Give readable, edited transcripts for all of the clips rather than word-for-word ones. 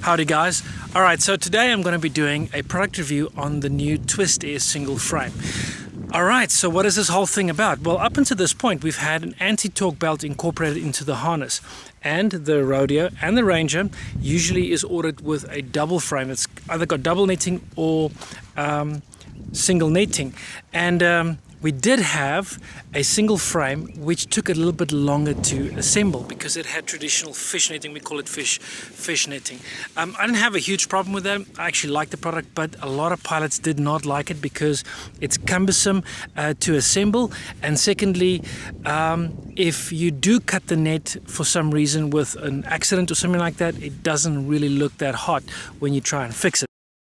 Howdy guys. Alright, so today I'm going to be doing a product review on the new Twistair Single Frame. Alright, so what is this whole thing about? Well, up until this point we've had an anti-torque belt incorporated into the harness, and the Rodeo and the Ranger usually is ordered with a double frame. It's either got double netting or single netting, and we did have a single frame which took a little bit longer to assemble because it had traditional fish netting. We call it fish netting. I didn't have a huge problem with that. I actually liked the product, but a lot of pilots did not like it because it's cumbersome to assemble, and secondly, if you do cut the net for some reason with an accident or something like that, it doesn't really look that hot when you try and fix it.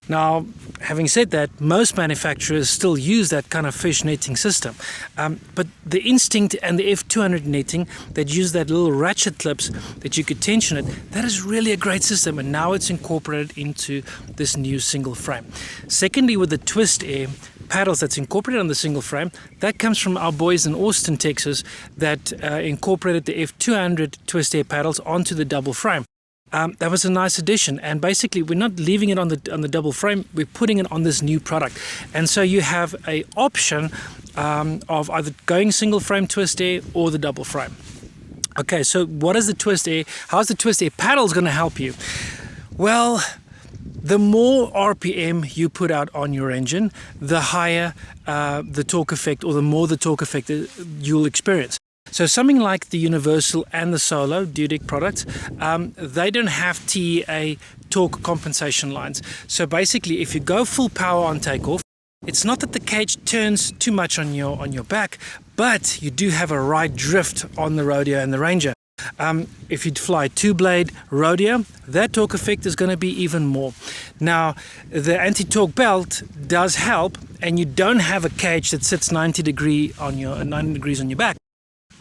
Now, having said that, most manufacturers still use that kind of fish netting system, but the Instinct and the F200 netting that use that little ratchet clips that you could tension it, that is really a great system, and now it's incorporated into this new single frame. Secondly, with the Twistair paddles that's incorporated on the single frame, that comes from our boys in Austin, Texas, that incorporated the F200 Twistair paddles onto the double frame. That was a nice addition, and basically we're not leaving it on the double frame, we're putting it on this new product, and so you have a option of either going single frame Twistair or the double frame. Okay, so what is the Twistair? How's the Twistair paddles going to help you? Well, the more RPM you put out on your engine, the higher the torque effect, or the more the torque effect you'll experience. So something like the Universal and the Solo Dudek products, they don't have TEA torque compensation lines. So basically, if you go full power on takeoff, it's not that the cage turns too much on your back, but you do have a right drift on the Rodeo and the Ranger. If you fly two-blade Rodeo, that torque effect is going to be even more. Now, the anti-torque belt does help, and you don't have a cage that sits 90 degrees on your back.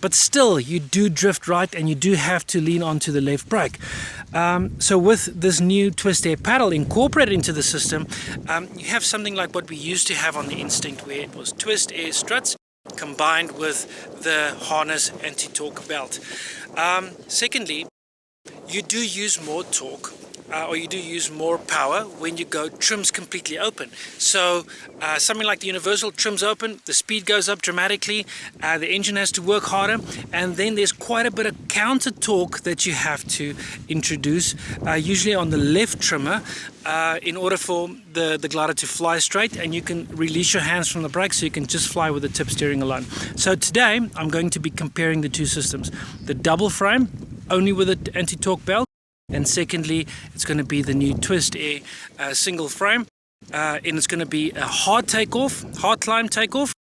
But still, you do drift right, and you do have to lean onto the left brake. So with this new Twistair paddle incorporated into the system, you have something like what we used to have on the Instinct, where it was Twistair struts combined with the harness anti-torque belt. Secondly, you do use more torque, or you do use more power when you go trims completely open. So something like the Universal trims open, the speed goes up dramatically, the engine has to work harder, and then there's quite a bit of counter torque that you have to introduce, usually on the left trimmer, in order for the glider to fly straight, and you can release your hands from the brake so you can just fly with the tip steering alone. So today I'm going to be comparing the two systems, the double frame only with an anti-torque belt, and secondly, it's going to be the new Twistair single frame, and it's going to be a hard climb takeoff,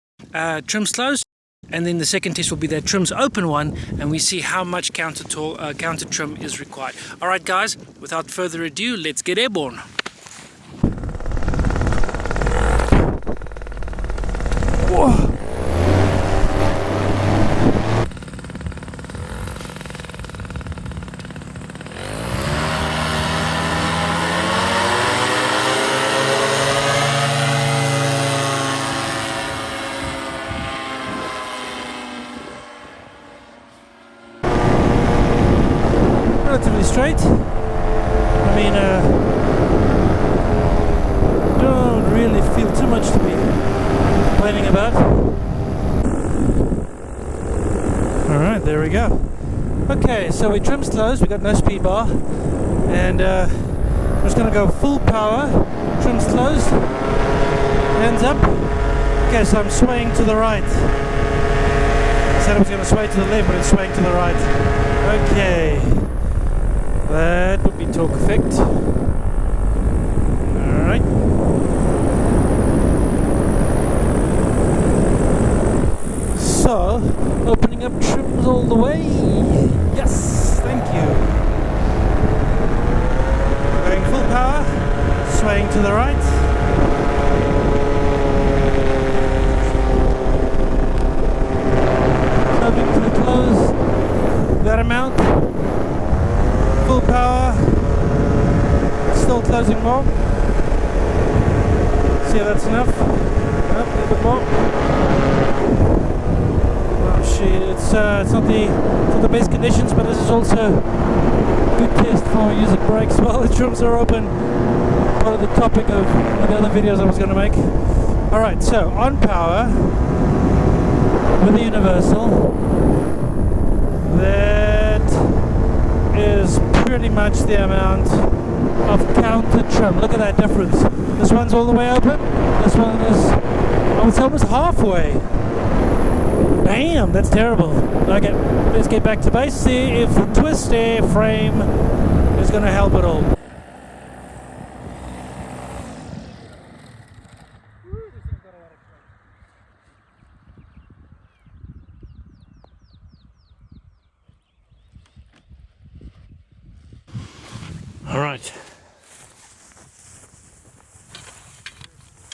trims closed, and then the second test will be that trims open one, and we see how much counter trim is required. Alright guys, without further ado, let's get airborne. Whoa. Relatively straight. I mean, don't really feel too much to be complaining about. Alright, there we go. Okay, so we trims closed, we got no speed bar, and I'm just going to go full power, trims closed, hands up. Okay, so I'm swaying to the right. I said I was going to sway to the left, but it's swaying to the right. Okay. That would be torque effect. Alright. So, opening up trims all the way. Yes, thank you. Going full power, swaying to the right. Hoping to close that amount. Full power, still closing more. See if that's enough. Nope, a little bit more. Oh shit, it's not the best conditions, but this is also Good test for using brakes while the trims are open. Part of the topic of one of the other videos I was going to make. Alright, so on power with the universal, that is pretty much the amount of counter trim. Look at that difference. This one's all the way open, this one is, oh, it's almost halfway. Damn, that's terrible. Okay, let's get back to base, see if the Twistair frame is going to help at all. Alright,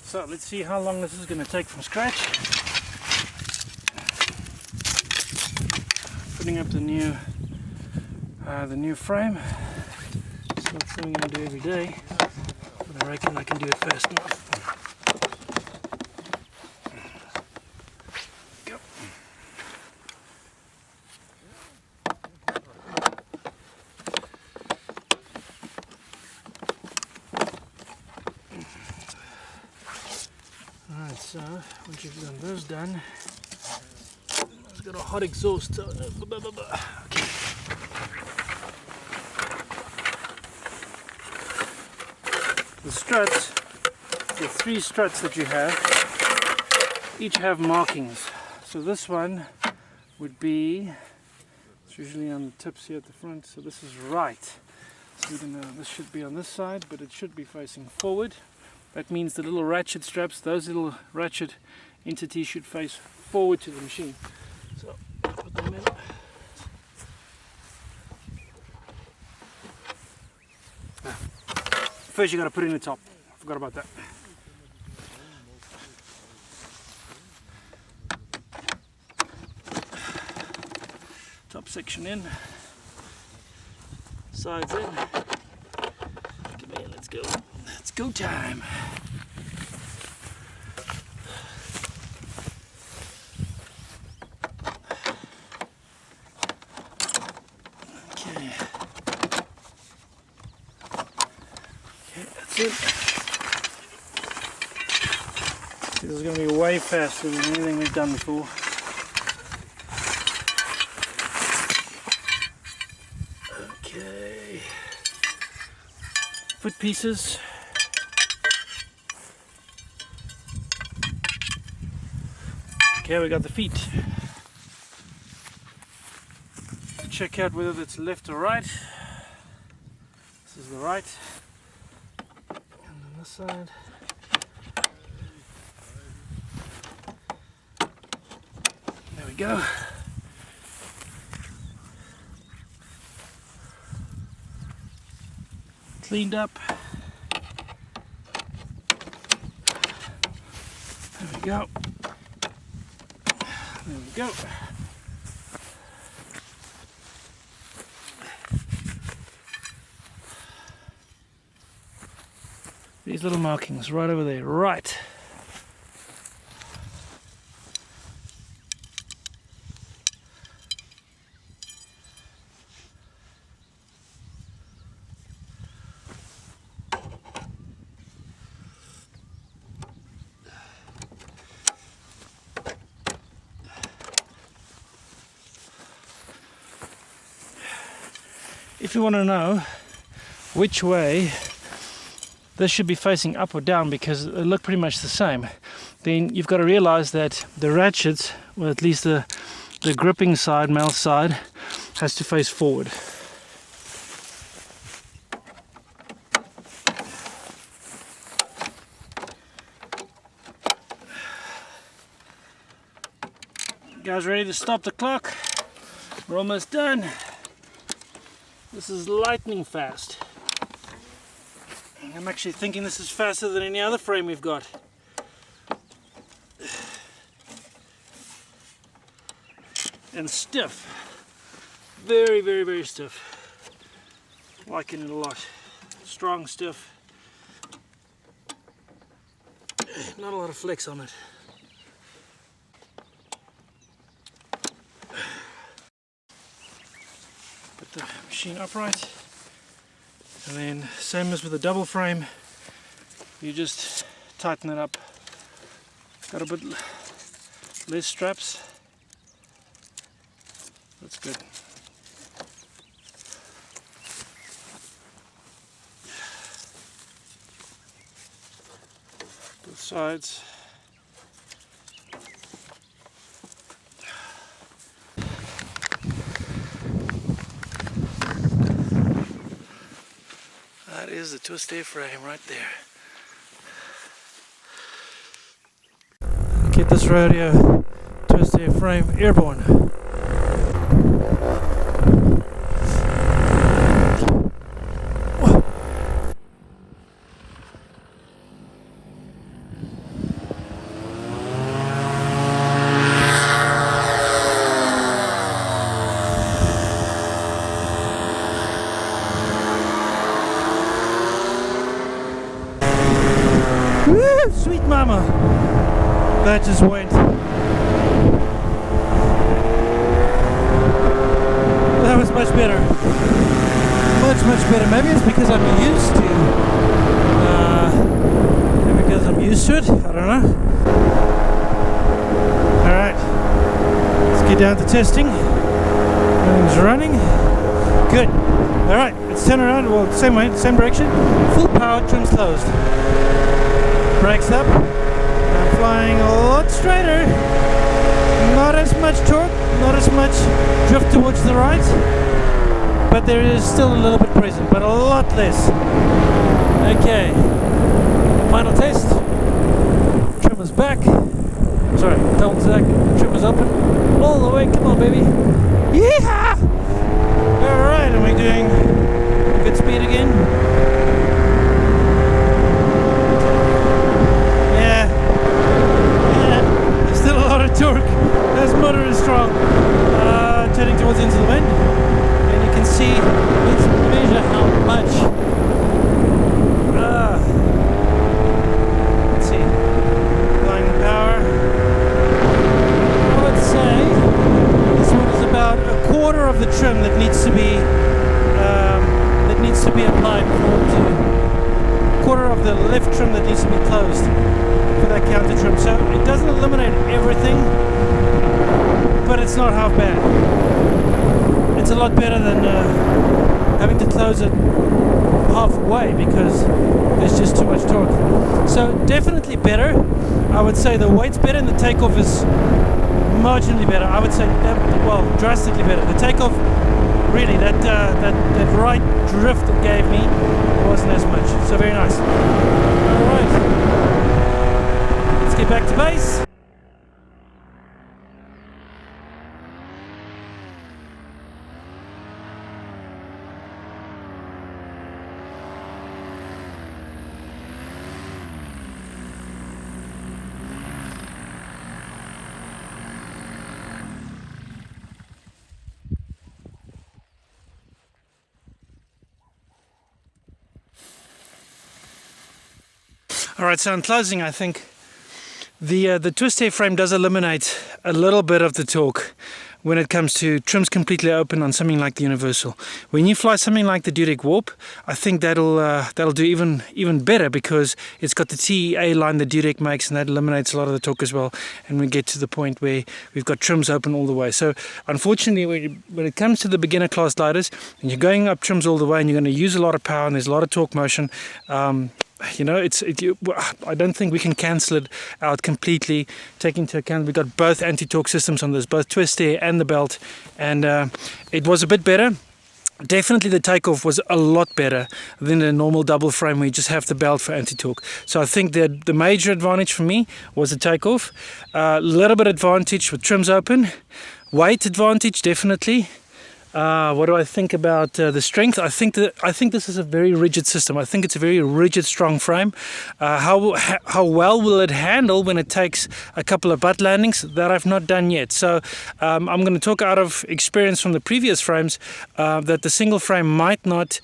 so let's see how long this is going to take from scratch. Putting up the new frame. It's not something I do every day, but I reckon I can do it fast enough. Go. Alright, so once you've done those done, it's got a hot exhaust. So, okay. The struts, the 3 struts that you have, each have markings. So this one would be, it's usually on the tips here at the front, so this is right. So this should be on this side, but it should be facing forward. That means the little ratchet straps, those little ratchet entities should face forward to the machine. So put them in. First you got to put it in the top. I forgot about that. Top section in, sides in. Come here, let's go. It's go time. Okay. Okay, that's it. This is going to be way faster than anything we've done before. Okay. Foot pieces. Okay, we got the feet. Check out whether it's left or right. This is the right. And on this side. There we go. Cleaned up. There we go. There we go. These little markings right over there, right. If you want to know which way this should be facing, up or down, because they look pretty much the same, then you've got to realize that the ratchets, or at least the gripping side, male side, has to face forward. You guys ready to stop the clock? We're almost done. This is lightning fast. I'm actually thinking this is faster than any other frame we've got. And stiff. Very, very, very stiff. Liking it a lot. Strong, stiff. Not a lot of flex on it. Put the machine upright. And then same as with the double frame, you just tighten it up. Got a bit less straps. That's good. Both sides. That is the Twistair frame right there. Get this rodeo Twistair frame airborne. Woo, sweet mama. That just went. That was much better. Much better. Maybe it's because I'm used to it. I don't know. Alright. Let's get down to testing. Everything's running. Good. Alright, let's turn around. Well, same way, same direction. Full power, trim's closed. Brakes up. I'm flying a lot straighter. Not as much torque, not as much drift towards the right, but there is still a little bit present, but a lot less. Okay, final test. Trim is back. Sorry, double stack. Trim is open. All the way. Come on, baby. Yeah! Alright, and we're doing good speed again. Torque. This motor is strong. Turning towards into the wind, and you can see. Let's measure how much. Let's see. Applying the power. I would say this one is about a quarter of the trim that needs to be applied quarter of the left trim that needs to be closed for that counter trim. So it doesn't eliminate everything, but it's not half bad. It's a lot better than having to close it halfway because there's just too much torque. So definitely better. I would say the weight's better and the takeoff is marginally better. I would say, well, drastically better. The takeoff, really, that right drift it gave me wasn't as much. So very nice. All right. Let's get back to base. All right, so in closing, I think the Twistair frame does eliminate a little bit of the torque when it comes to trims completely open on something like the Universal. When you fly something like the Dudek Warp, I think that'll do even better because it's got the TEA line the Dudek makes, and that eliminates a lot of the torque as well. And we get to the point where we've got trims open all the way. So unfortunately, when it comes to the beginner class gliders, and you're going up trims all the way, and you're going to use a lot of power, and there's a lot of torque motion. You know, I don't think we can cancel it out completely, taking into account we've got both anti-torque systems on this, both Twistair and the belt, and it was a bit better. Definitely the takeoff was a lot better than a normal double frame where you just have the belt for anti-torque. So I think that the major advantage for me was the takeoff. A little bit advantage with trims open. Weight advantage, definitely. What do I think about the strength? I think this is a very rigid system. I think it's a very rigid, strong frame. How well will it handle when it takes a couple of butt landings? That I've not done yet. So I'm going to talk out of experience from the previous frames that the single frame might not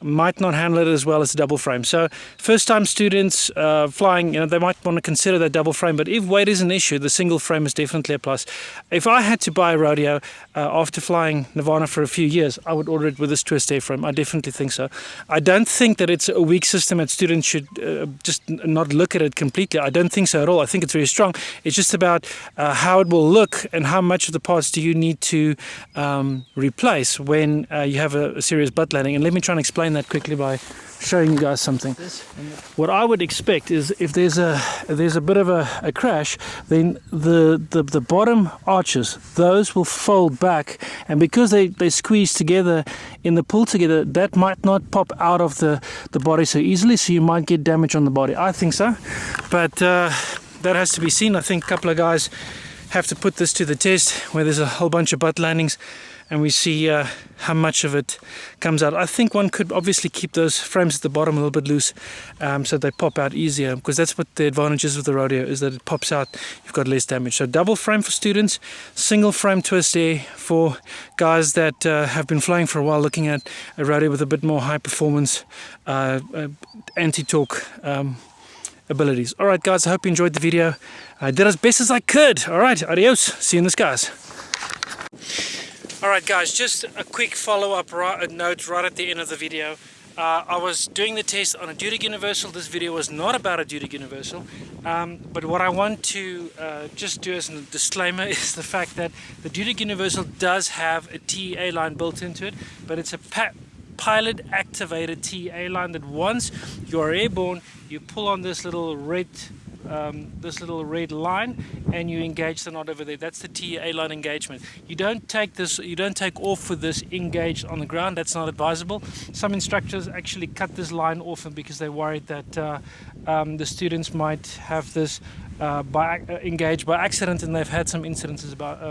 might not handle it as well as a double frame. So first time students flying, they might want to consider that double frame, but if weight is an issue, the single frame is definitely a plus. If I had to buy a Rodeo after flying Nirvana for a few years, I would order it with this Twistair frame. I definitely think so. I don't think that it's a weak system and students should just not look at it completely. I don't think so at all. I think it's very strong. It's just about how it will look and how much of the parts do you need to replace when you have a serious butt landing. And let me try and explain that quickly by showing you guys something. What I would expect is if there's a bit of a crash, then the bottom arches, those will fold back, and because they squeeze together in the pull together, that might not pop out of the body so easily, so you might get damage on the body. I think so, but that has to be seen. I think a couple of guys have to put this to the test where there's a whole bunch of butt landings and we see how much of it comes out. I think one could obviously keep those frames at the bottom a little bit loose so they pop out easier, because that's what the advantage is with the Rodeo, is that it pops out, you've got less damage. So double frame for students, single frame Twistair for guys that have been flying for a while, looking at a Rodeo with a bit more high performance anti-torque abilities. Alright guys, I hope you enjoyed the video. I did as best as I could. Alright, adios, see you in the skies. Alright guys, just a quick follow-up note right at the end of the video. I was doing the test on a Dutic Universal. This video was not about a Dutic Universal, but what I want to just do as a disclaimer is the fact that the Dutic Universal does have a TEA line built into it, but it's a pilot activated TEA line that once you are airborne, you pull on this little red line and you engage the knot over there. That's the TEA line engagement. You don't take off with this engaged on the ground. That's not advisable. Some instructors actually cut this line off because they're worried that the students might have this engaged by accident, and they've had some incidences about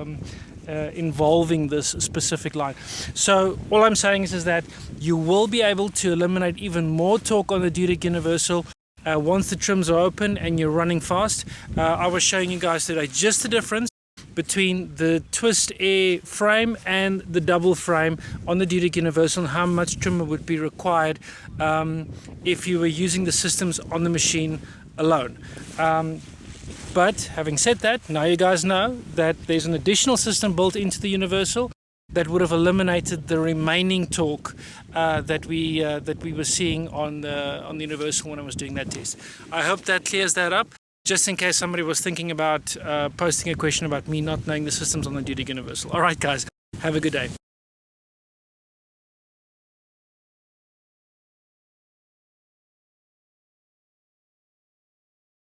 involving this specific line. So all I'm saying is that you will be able to eliminate even more torque on the Dutic Universal once the trims are open and you're running fast. I was showing you guys today just the difference between the Twistair frame and the double frame on the Dutic Universal, and how much trim would be required if you were using the systems on the machine alone. But having said that, now you guys know that there's an additional system built into the Universal that would have eliminated the remaining torque that we were seeing on the Universal when I was doing that test. I hope that clears that up, just in case somebody was thinking about posting a question about me not knowing the systems on the Dutic Universal. Alright guys, have a good day.